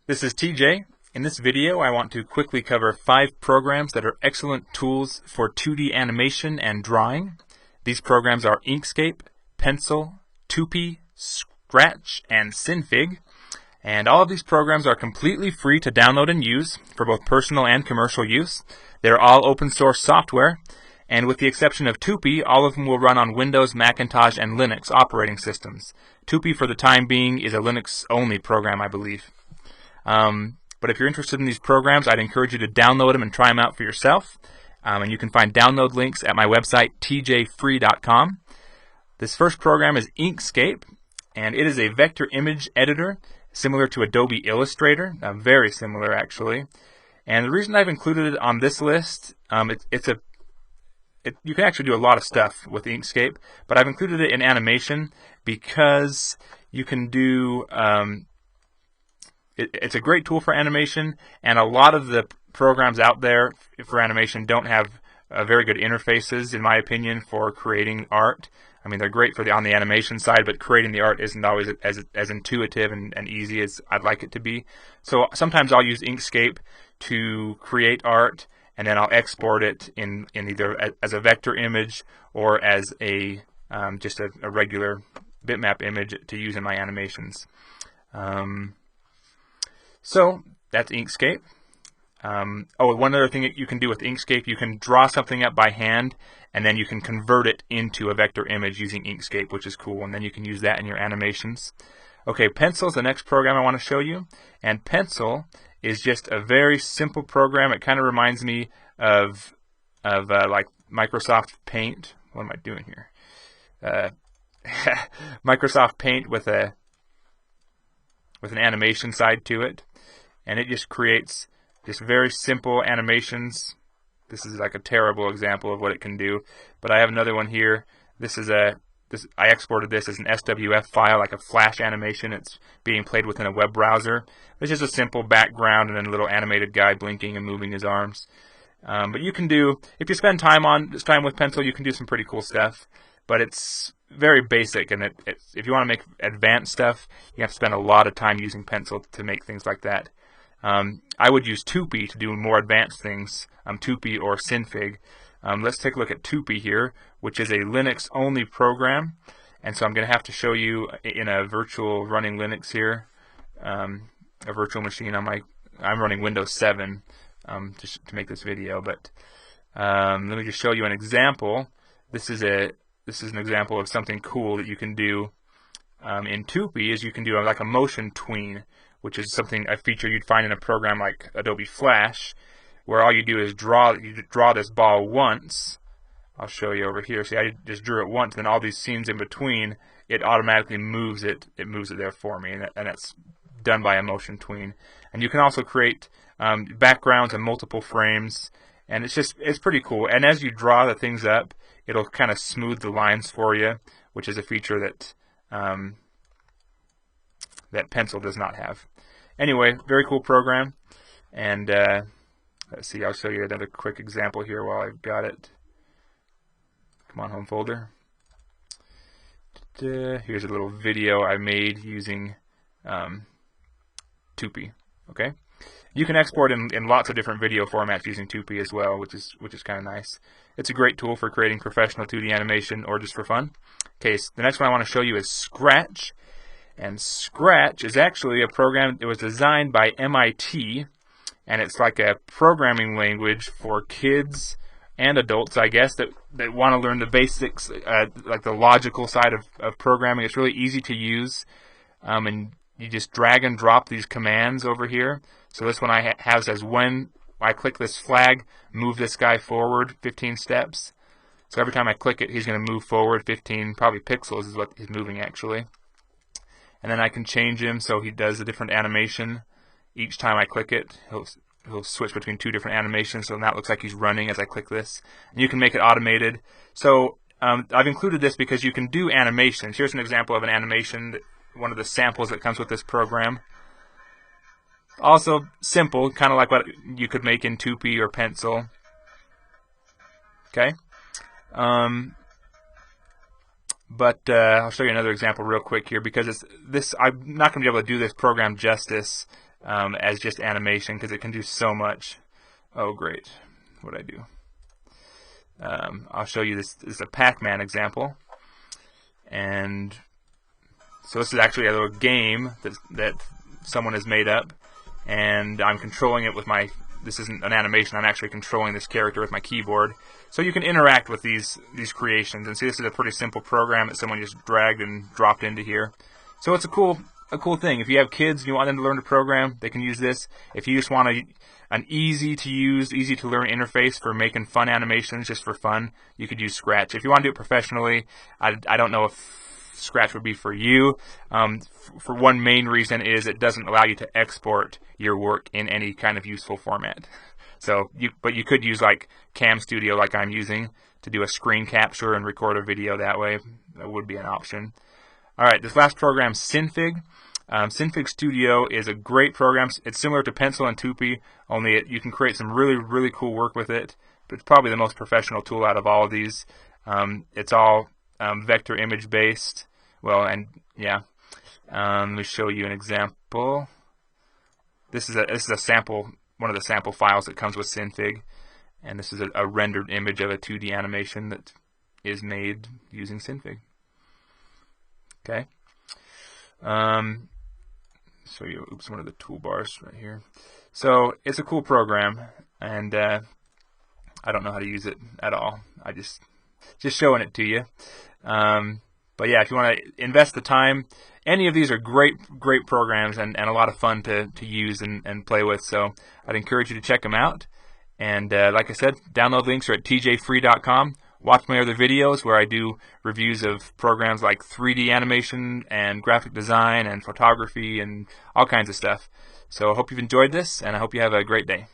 This is TJ. In this video, I want to quickly cover 5 programs that are excellent tools for 2D animation and drawing. These programs are Inkscape, Pencil, Tupi, Scratch, and Synfig. And all of these programs are completely free to download and use for both personal and commercial use. They're all open source software, and with the exception of Tupi, all of them will run on Windows, Macintosh, and Linux operating systems. Tupi, for the time being, is a Linux-only program, I believe. But if you're interested in these programs, I'd encourage you to download them and try them out for yourself. And you can find download links at my website, tjfree.com. This first program is Inkscape, and it is a vector image editor similar to Adobe Illustrator, very similar actually. And the reason I've included it on this list, you can actually do a lot of stuff with Inkscape, but I've included it in animation because you can do it's a great tool for animation, and a lot of the programs out there for animation don't have very good interfaces, in my opinion, for creating art. I mean, they're great for on the animation side, but creating the art isn't always as intuitive and easy as I'd like it to be. So sometimes I'll use Inkscape to create art, and then I'll export it in either as a vector image or as just a regular bitmap image to use in my animations. So that's Inkscape. One other thing that you can do with Inkscape, you can draw something up by hand, and then you can convert it into a vector image using Inkscape, which is cool, and then you can use that in your animations. Okay, Pencil is the next program I want to show you, and Pencil is just a very simple program. It kind of reminds me of like Microsoft Paint. What am I doing here? Microsoft Paint with an animation side to it, and it just creates just very simple animations. This is like a terrible example of what it can do, but I have another one here. I exported this as an SWF file, like a flash animation. It's being played within a web browser. It's just a simple background and then a little animated guy blinking and moving his arms. But you can do, if you spend time with Pencil, you can do some pretty cool stuff. But it's very basic, and if you want to make advanced stuff, you have to spend a lot of time using Pencil to make things like that. I would use Tupi to do more advanced things, Tupi or Synfig. Let's take a look at Tupi here, which is a Linux-only program. And so I'm going to have to show you in a virtual running Linux here, a virtual machine on I'm running Windows 7 to make this video. But let me just show you an example. This is an example of something cool that you can do in Tupi. Is you can do like a motion tween, which is a feature you'd find in a program like Adobe Flash, where all you do is you draw this ball once. I'll show you over here. See, I just drew it once, and then all these scenes in between, it automatically moves it. It moves it there for me, and that's done by a motion tween. And you can also create backgrounds and multiple frames, and it's pretty cool. And as you draw the things up, it'll kind of smooth the lines for you, which is a feature that that Pencil does not have. Anyway, very cool program. And let's see, I'll show you another quick example here while I've got it. Come on, home folder. Here's a little video I made using Tupi. Okay, you can export in lots of different video formats using Tupi as well, which is kind of nice. It's a great tool for creating professional 2D animation or just for fun. Okay, so the next one I want to show you is Scratch. And Scratch is actually a program that was designed by MIT, and it's like a programming language for kids and adults, I guess, that want to learn the basics, like the logical side of programming. It's really easy to use, and you just drag and drop these commands over here. So this one I have says, when I click this flag, move this guy forward 15 steps. So every time I click it, he's going to move forward 15, probably pixels is what he's moving actually. And then I can change him so he does a different animation. Each time I click it, he'll switch between 2 different animations, so now it looks like he's running as I click this. And you can make it automated. So I've included this because you can do animations. Here's an example of an animation, one of the samples that comes with this program. Also simple, kind of like what you could make in Tupi or Pencil. Okay. But I'll show you another example real quick here, because I'm not going to be able to do this program justice as just animation because it can do so much. Oh, great. What I do? I'll show you this. This is a Pac-Man example. And so this is actually a little game that someone has made up. And I'm controlling it with my... This isn't an animation. I'm actually controlling this character with my keyboard. So you can interact with these creations. And see, this is a pretty simple program that someone just dragged and dropped into here. So it's a cool thing. If you have kids and you want them to learn to program, they can use this. If you just want an easy to use, easy to learn interface for making fun animations just for fun, you could use Scratch. If you want to do it professionally, I don't know if Scratch would be for you. For one main reason is it doesn't allow you to export your work in any kind of useful format. So, but you could use like Cam Studio, like I'm using, to do a screen capture and record a video that way. That would be an option. All right, this last program, Synfig. Synfig Studio is a great program. It's similar to Pencil and Tupi, only you can create some really cool work with it. But it's probably the most professional tool out of all of these. It's all vector image based. Well, and yeah, let me show you an example. This is a sample, one of the sample files that comes with Synfig, and this is a rendered image of a 2D animation that is made using Synfig. Okay. So you, oops, one of the toolbars right here. So it's a cool program, and I don't know how to use it at all. I just showing it to you. But yeah, if you want to invest the time, any of these are great programs and a lot of fun to use and play with. So I'd encourage you to check them out. And like I said, download links are at tjfree.com. Watch my other videos where I do reviews of programs like 3D animation and graphic design and photography and all kinds of stuff. So I hope you've enjoyed this, and I hope you have a great day.